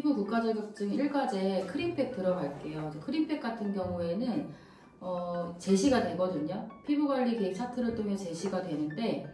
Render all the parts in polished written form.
피부 국가 자격증 1과제 크림팩 들어갈게요. 크림팩 같은 경우에는 제시가 되거든요. 피부관리 계획 차트를 통해 제시가 되는데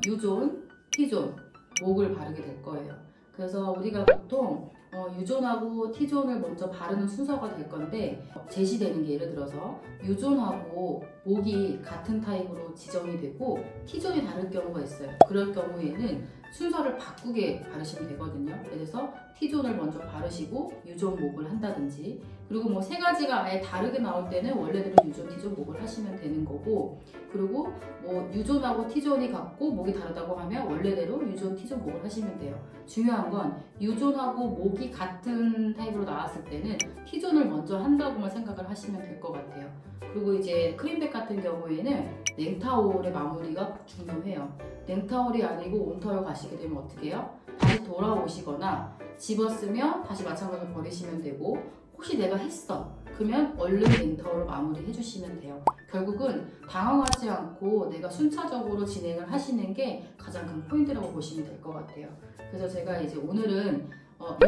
유존, T존, 목을 바르게 될 거예요. 그래서 우리가 보통 유존하고 T존을 먼저 바르는 순서가 될 건데 제시되는 게 예를 들어서 유존하고 목이 같은 타입으로 지정이 되고 T존이 다를 경우가 있어요. 그럴 경우에는 순서를 바꾸게 바르시면 되거든요. 그래서 T존을 먼저 바르시고 유존 목을 한다든지, 그리고 뭐 세 가지가 아예 다르게 나올 때는 원래대로 유존, T존 목을 하시면 되는 거고, 그리고 뭐 유존하고 T존이 같고 목이 다르다고 하면 원래대로 유존, T존 목을 하시면 돼요. 중요한 건 유존하고 목이 같은 타입으로 나왔을 때는 T존을 먼저 한다고만 생각을 하시면 될 것 같아요. 그리고 이제 크림팩 같은 경우에는 냉타올의 마무리가 중요해요. 냉타올이 아니고 온타올 가시게 되면 어떻게 해요? 다시 돌아오시거나 집었으면 다시 마찬가지로 버리시면 되고, 혹시 내가 했어 그러면 얼른 냉타올로 마무리 해주시면 돼요. 결국은 당황하지 않고 내가 순차적으로 진행을 하시는 게 가장 큰 포인트라고 보시면 될 것 같아요. 그래서 제가 이제 오늘은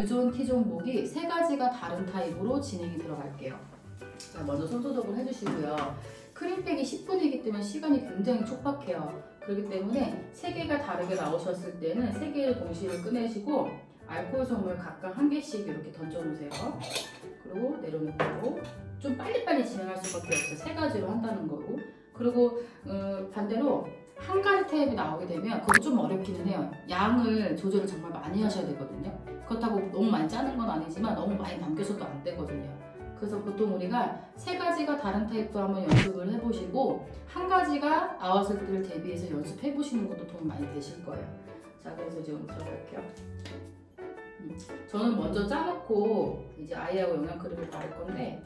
유존, T존 목이 세 가지가 다른 타입으로 진행이 들어갈게요. 자, 먼저 손 소독을 해주시고요. 크림팩이 10분이기 때문에 시간이 굉장히 촉박해요. 그렇기 때문에 세 개가 다르게 나오셨을 때는 세 개를 동시에 꺼내시고 알코올 솜을 각각 한 개씩 이렇게 던져놓으세요. 그리고 내려놓고 좀 빨리빨리 진행할 수밖에 없어요. 세 가지로 한다는 거고. 그리고 반대로 한 가지 타입이 나오게 되면 그거 좀 어렵기는 해요. 양을 조절을 정말 많이 하셔야 되거든요. 그렇다고 너무 많이 짜는 건 아니지만 너무 많이 남겨서도 안 되거든요. 그래서 보통 우리가 세 가지가 다른 타입도 한번 연습을 해보시고 한 가지가 나왔을 때를 대비해서 연습해 보시는 것도 도움이 많이 되실 거예요. 자, 그래서 이제 오늘 들어갈게요. 저는 먼저 짜놓고 이제 아이하고 영양크림을 바를 건데,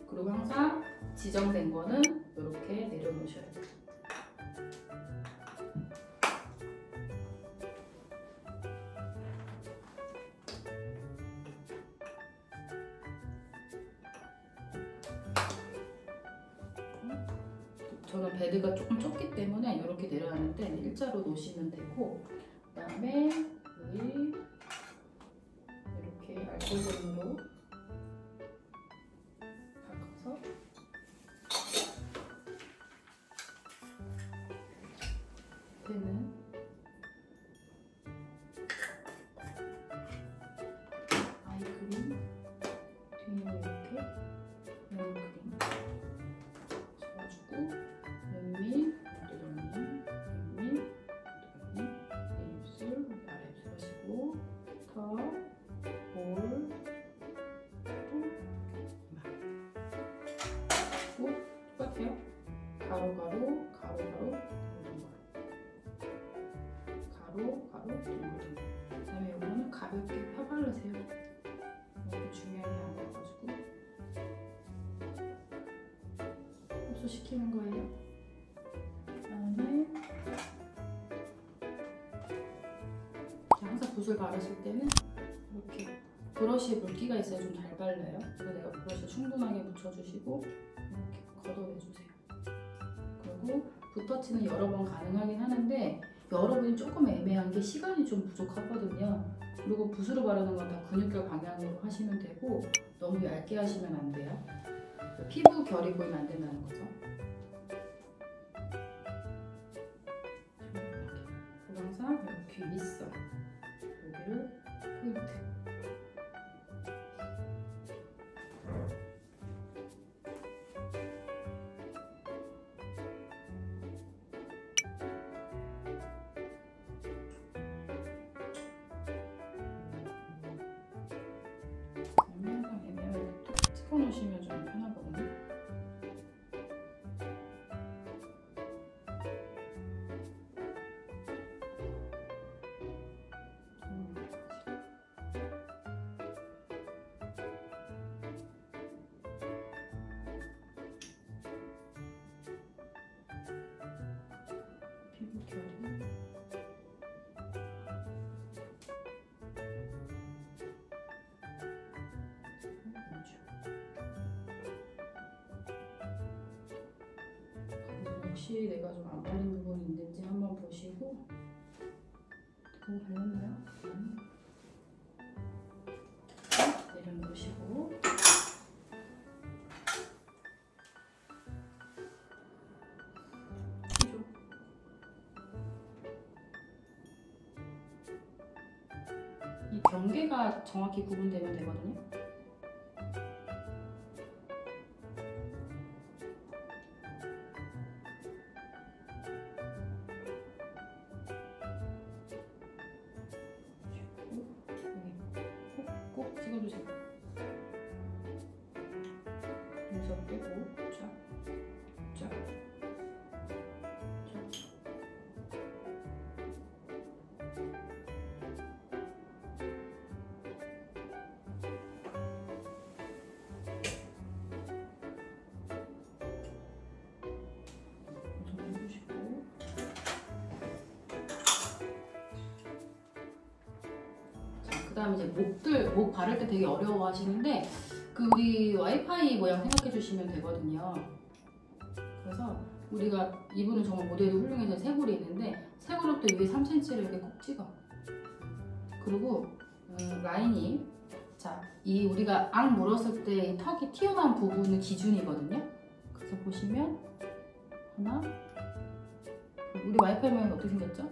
그리고 항상 지정된 거는 이렇게 내려놓으셔야 돼요. 저는 베드가 조금 좁기 때문에 이렇게 내려놨는데 일자로 놓으시면 되고, 그 다음에 여기 이렇게 알코올솜으로 닦아서 배는 아이크림, 뒤에 이렇게 영양크림 적어주고, 눈밑, 입술, 아래입술 하시고, 턱, 볼, 이마. 똑같아요. 가로, 가로, 동글. 그 다음에 이거는 가볍게 펴바르세요. 너무 중요한 게 아니어가지고 흡수시키는 거예요. 그다음에 항상 붓을 바르실 때는 이렇게 브러쉬에 물기가 있어야 좀 잘 발려요. 그래서 내가 브러쉬 충분하게 묻혀주시고 이렇게 걷어내주세요. 그리고 붓터치는 여러 번 가능하긴 하는데 여러분이 조금 애매한 게 시간이 좀 부족하거든요. 그리고 붓으로 바르는 건 다 근육결 방향으로 하시면 되고 너무 얇게 하시면 안 돼요. 피부 결이 보이면 안 된다는 거죠. 그리고 항상 귀 밑선 여기를 포인트. 항상 애매하게 툭 찍어놓으시면 좀 편하거든요. 피부 결이 혹시 내가 좀 안 바른 부분이 있는지 한번 보시고, 보고 발렸나요? 내려놓으시고 이 경계가 정확히 구분되면 되거든요. 꼭 찍어주세요. 눈썹 빼고 쫙, 쫙, 쫙. 좀 해주시고. 자, 그다음 이제 목 바를 때 되게 어려워하시는데 그 우리 와이파이 모양 생각해 주시면 되거든요. 그래서 우리가 이분은 정말 모델도 훌륭해서 쇄골이 있는데 쇄골부터 위에 3cm를 이렇게 꼭 찍어. 그리고 라인이 자, 이 우리가 악 물었을 때 이 턱이 튀어나온 부분은 기준이거든요. 그래서 보시면 하나, 우리 와이파이 모양이 어떻게 생겼죠?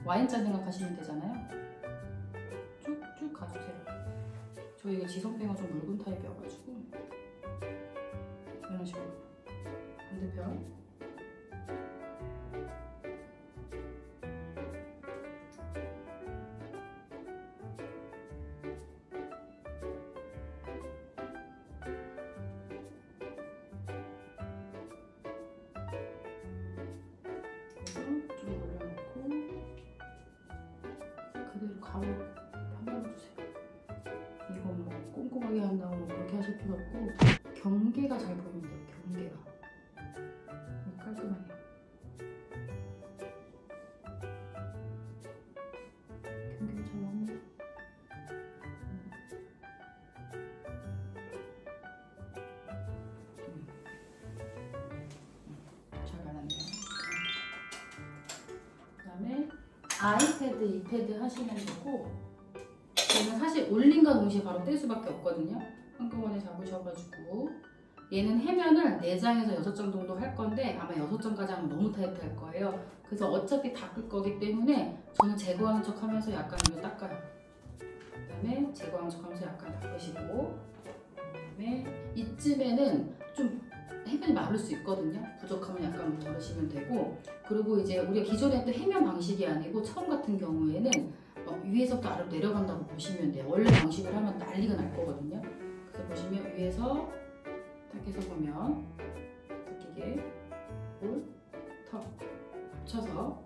Y자 생각하시면 되잖아요. 쭉쭉 가주세요. 저 이게 지성병은 좀 묽은 타입이어가지고 이런 식으로 반대편 좀 올려놓고 그대로 가로 편집해주세요. 이거 뭐 꼼꼼하게 한다고 뭐 그렇게 하실 필요 없고 경계가 잘 보이면 돼요. 경계가 깔끔하게 경계가 잘 나오네. 잘 발랐네요. 그 다음에 아이패드, 이패드 하시면 되고 얘는 사실 올린과 동시에 바로 뗄 수밖에 없거든요. 한꺼번에 잡으셔가지고 얘는 해면을 4장에서 6장 정도 할 건데 아마 6장까지 하면 너무 타이트할 거예요. 그래서 어차피 닦을 거기 때문에 저는 제거하는 척 하면서 약간 이거 닦아요. 그 다음에 제거하는 척 하면서 약간 닦으시고 그 다음에 이쯤에는 좀 해면이 마를 수 있거든요. 부족하면 약간 덜으시면 되고 그리고 이제 우리가 기존에 했던 해면 방식이 아니고 처음 같은 경우에는 위에서부터 아래로 내려간다고 보시면 돼요. 원래 방식을 하면 난리가 날 거거든요. 그래서 보시면 위에서 딱 해서 보면 닦이게 볼, 턱 합쳐서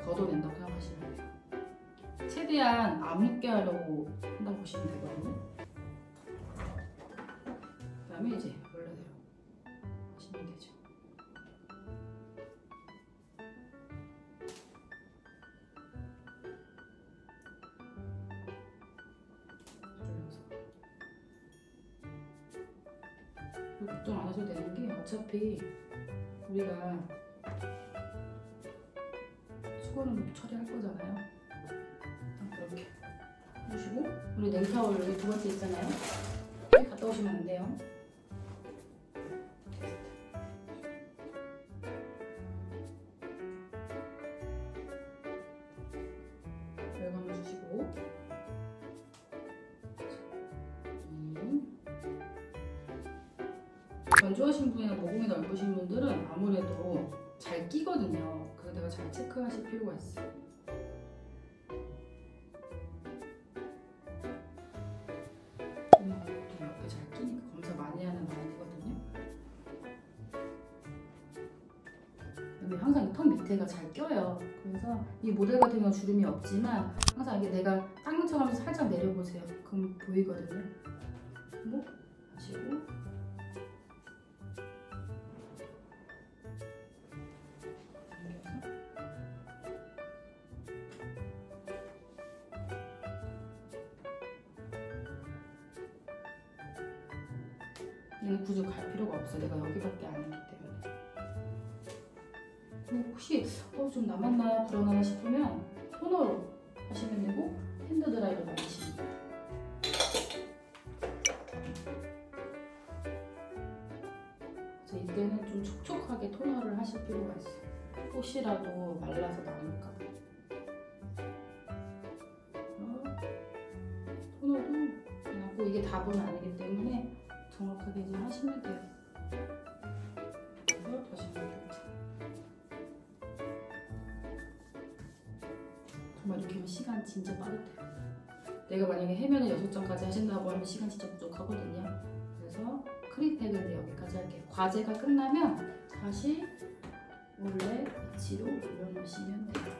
걷어낸다고 생각하시면 돼요. 최대한 안 묻게 하려고 한다고 보시면 되거든요. 그 다음에 이제 원래대로 하시면 되죠. 걱정 안 하셔도 되는 게 어차피 우리가 수건은 처리할 거잖아요. 이렇게 해주시고 우리 냉타올 여기 2번째 있잖아요. 여기 갔다 오시면 안 돼요. 열감을 주시고 건조하신 분이나 모공이 넓으신 분들은 아무래도 잘 끼거든요. 그래서 내가 잘 체크하실 필요가 있어요. 옆에 잘 끼니까 검사 많이 하는 라인이거든요. 여기 항상 이 턱 밑에가 잘 껴요. 그래서 이 모델 같은 경우는 주름이 없지만 항상 이게 내가 닦는 척 하면서 살짝 내려보세요. 그럼 보이거든요. 그리고 하시고 얘는 굳이 갈 필요가 없어. 내가 여기밖에 안 했기 때문에. 혹시 좀 남았나 불안하나 싶으면 토너로 하시면 되고 핸드 드라이로 말리시면 돼요. 그래서 이때는 좀 촉촉하게 토너를 하실 필요가 있어요. 혹시라도 말라서 남을까 봐. 토너도 하고 이게 답은 아니기 때문에 정확하게 이제 하시면 돼요. 그래서 다시 만들자. 정말 이렇게 하면 시간 진짜 빠르대요. 내가 만약에 해면을 6장까지 하신다고 하면 시간 진짜 부족하거든요. 그래서 크림팩을 여기까지 할게요. 과제가 끝나면 다시 원래 위치로 올려놓으시면 돼요.